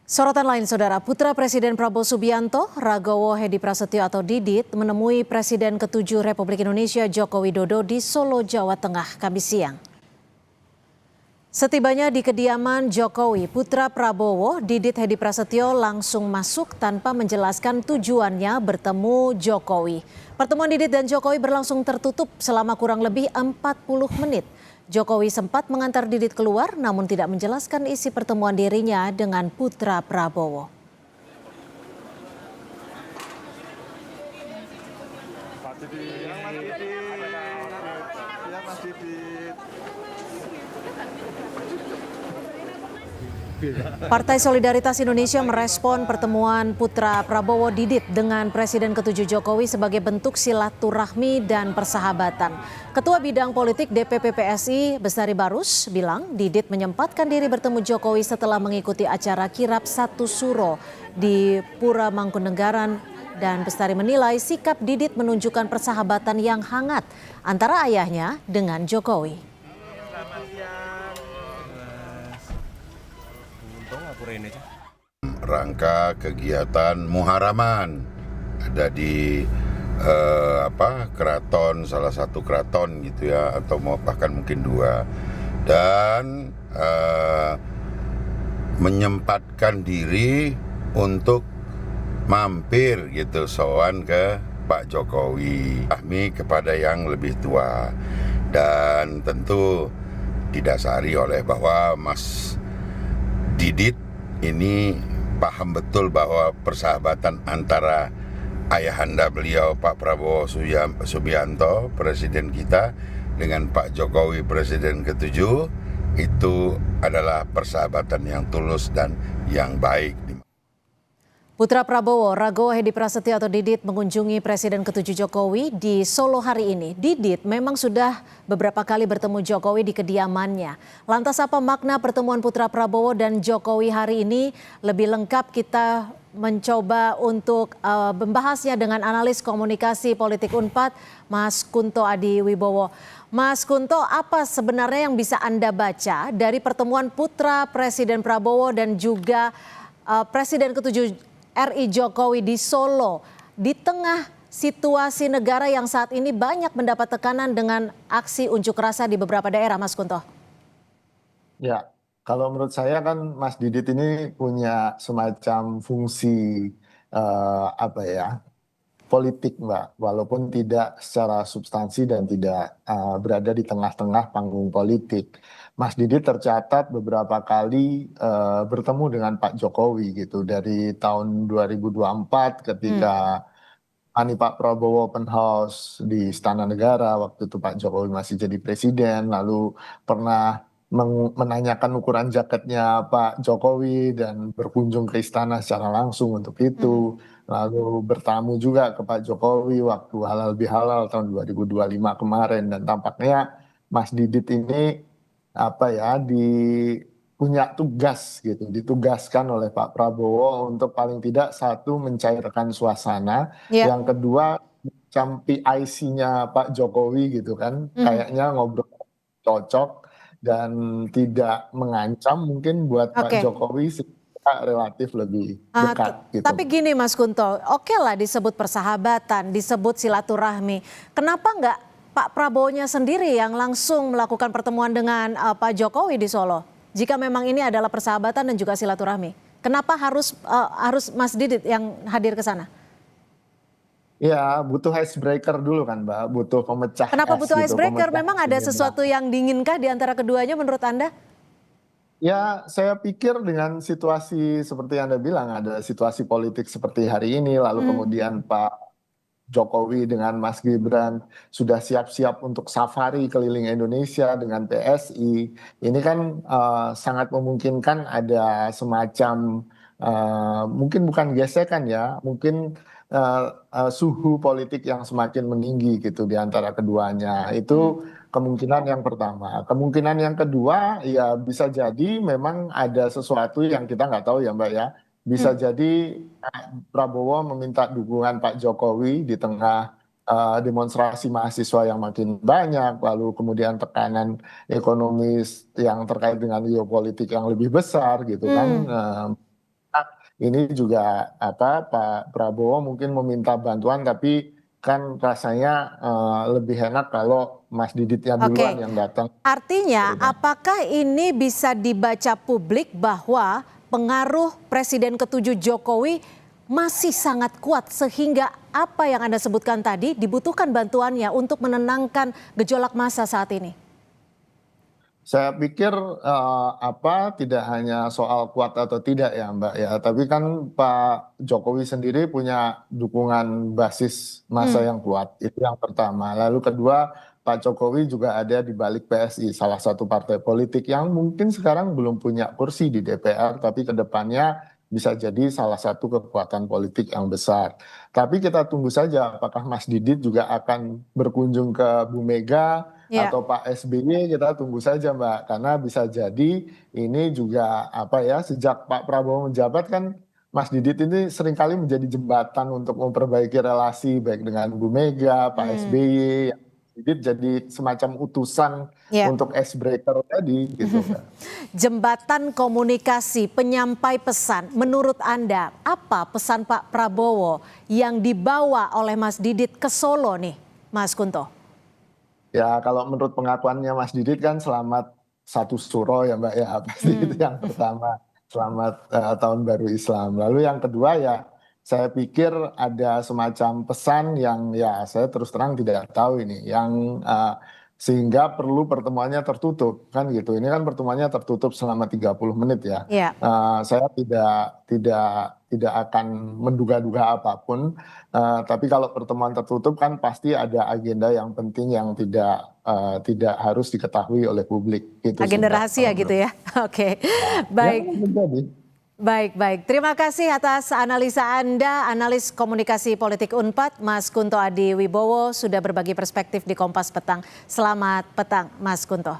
Sorotan lain, Saudara, putra Presiden Prabowo Subianto, Ragowo Hedi Prasetyo atau Didit, menemui Presiden ke-7 Republik Indonesia Joko Widodo di Solo, Jawa Tengah, Kamis siang. Setibanya di kediaman Jokowi, putra Prabowo, Didit Hedi Prasetyo langsung masuk tanpa menjelaskan tujuannya bertemu Jokowi. Pertemuan Didit dan Jokowi berlangsung tertutup selama kurang lebih 40 menit. Jokowi sempat mengantar Didit keluar namun tidak menjelaskan isi pertemuan dirinya dengan putra Prabowo. Partai Solidaritas Indonesia merespon pertemuan putra Prabowo Didit dengan Presiden ke-7 Jokowi sebagai bentuk silaturahmi dan persahabatan. Ketua Bidang Politik DPP PSI Bestari Barus bilang Didit menyempatkan diri bertemu Jokowi setelah mengikuti acara kirap Satu Suro di Pura Mangkunegaran, dan Bestari menilai sikap Didit menunjukkan persahabatan yang hangat antara ayahnya dengan Jokowi. Rangka kegiatan muharaman ada di keraton, salah satu keraton gitu ya, atau bahkan mungkin dua, dan menyempatkan diri untuk mampir gitu sowan ke Pak Jokowi, kami kepada yang lebih tua, dan tentu didasari oleh bahwa Mas Didit ini paham betul bahwa persahabatan antara ayahanda beliau Pak Prabowo Subianto, Presiden kita, dengan Pak Jokowi, Presiden ke-7, itu adalah persahabatan yang tulus dan yang baik. Putra Prabowo, Ragowo Hedi Prasetyo atau Didit, mengunjungi Presiden ke-7 Jokowi di Solo hari ini. Didit memang sudah beberapa kali bertemu Jokowi di kediamannya. Lantas apa makna pertemuan putra Prabowo dan Jokowi hari ini? Lebih lengkap kita mencoba untuk membahasnya dengan analis komunikasi politik Unpad, Mas Kunto Adi Wibowo. Mas Kunto, apa sebenarnya yang bisa Anda baca dari pertemuan putra Presiden Prabowo dan juga Presiden ke-7 RI Jokowi di Solo di tengah situasi negara yang saat ini banyak mendapat tekanan dengan aksi unjuk rasa di beberapa daerah, Mas Kunto? Ya, kalau menurut saya kan Mas Didit ini punya semacam fungsi politik, Mbak, walaupun tidak secara substansi dan tidak berada di tengah-tengah panggung politik. Mas Didit tercatat beberapa kali bertemu dengan Pak Jokowi gitu, dari tahun 2024 ketika Pak Prabowo open house di Istana Negara, waktu itu Pak Jokowi masih jadi presiden, lalu pernah menanyakan ukuran jaketnya Pak Jokowi dan berkunjung ke istana secara langsung untuk itu. Lalu bertamu juga ke Pak Jokowi waktu halal bihalal tahun 2025 kemarin, dan tampaknya Mas Didit ini punya tugas gitu, ditugaskan oleh Pak Prabowo untuk paling tidak satu mencairkan suasana, yang kedua macam PIC-nya Pak Jokowi gitu kan, kayaknya ngobrol cocok dan tidak mengancam mungkin buat Pak Jokowi, relatif lebih dekat gitu. Tapi gini Mas Kunto, oke lah disebut persahabatan, disebut silaturahmi. Kenapa nggak Pak Prabowo-nya sendiri yang langsung melakukan pertemuan dengan Pak Jokowi di Solo? Jika memang ini adalah persahabatan dan juga silaturahmi, kenapa harus Mas Didit yang hadir ke sana? Ya, butuh icebreaker dulu kan, Mbak, butuh pemecah es. Kenapa butuh gitu, icebreaker? Memang ada sesuatu yang diinginkah di antara keduanya menurut Anda? Ya, saya pikir dengan situasi seperti yang Anda bilang, ada situasi politik seperti hari ini, lalu kemudian Pak Jokowi dengan Mas Gibran sudah siap-siap untuk safari keliling Indonesia dengan PSI. Ini kan sangat memungkinkan ada semacam mungkin bukan gesekan ya, mungkin suhu politik yang semakin meninggi gitu di antara keduanya. Itu kemungkinan yang pertama. Kemungkinan yang kedua ya bisa jadi memang ada sesuatu yang kita nggak tahu ya Mbak ya. Bisa jadi Prabowo meminta dukungan Pak Jokowi di tengah demonstrasi mahasiswa yang makin banyak, lalu kemudian tekanan ekonomis yang terkait dengan geopolitik yang lebih besar gitu kan. ini juga Pak Prabowo mungkin meminta bantuan, tapi kan rasanya lebih enak kalau Mas Diditnya duluan Oke, yang datang. artinya apakah ini bisa dibaca publik bahwa pengaruh Presiden ke-7 Jokowi masih sangat kuat sehingga apa yang Anda sebutkan tadi dibutuhkan bantuannya untuk menenangkan gejolak massa saat ini? Saya pikir tidak hanya soal kuat atau tidak ya Mbak ya, tapi kan Pak Jokowi sendiri punya dukungan basis massa yang kuat, itu yang pertama. Lalu kedua, Pak Jokowi juga ada di balik PSI, salah satu partai politik yang mungkin sekarang belum punya kursi di DPR, tapi kedepannya bisa jadi salah satu kekuatan politik yang besar. Tapi kita tunggu saja apakah Mas Didit juga akan berkunjung ke Bu Mega Ya. atau Pak SBY, kita tunggu saja Mbak, karena bisa jadi ini juga sejak Pak Prabowo menjabat kan Mas Didit ini seringkali menjadi jembatan untuk memperbaiki relasi baik dengan Bu Mega, Pak SBY. Didit jadi semacam utusan Ya. untuk icebreaker tadi gitu Mbak. Jembatan komunikasi, penyampai pesan. Menurut Anda, apa pesan Pak Prabowo yang dibawa oleh Mas Didit ke Solo nih, Mas Kunto? Ya kalau menurut pengakuannya Mas Didit kan selamat satu suro ya Mbak ya, pasti itu yang pertama. Selamat tahun baru Islam. Lalu yang kedua ya saya pikir ada semacam pesan yang ya saya terus terang tidak tahu ini, yang sehingga perlu pertemuannya tertutup kan gitu. Ini kan pertemuannya tertutup selama 30 menit ya. Ya. Saya tidak akan menduga-duga apapun. Tapi kalau pertemuan tertutup kan pasti ada agenda yang penting yang tidak harus diketahui oleh publik. Gitu sih, Agenda Mbak, rahasia kalau gitu ya. Oke, Ya, baik. menjadi. Baik. Terima kasih atas analisa Anda, analis komunikasi politik Unpad, Mas Kunto Adi Wibowo, sudah berbagi perspektif di Kompas Petang. Selamat petang, Mas Kunto.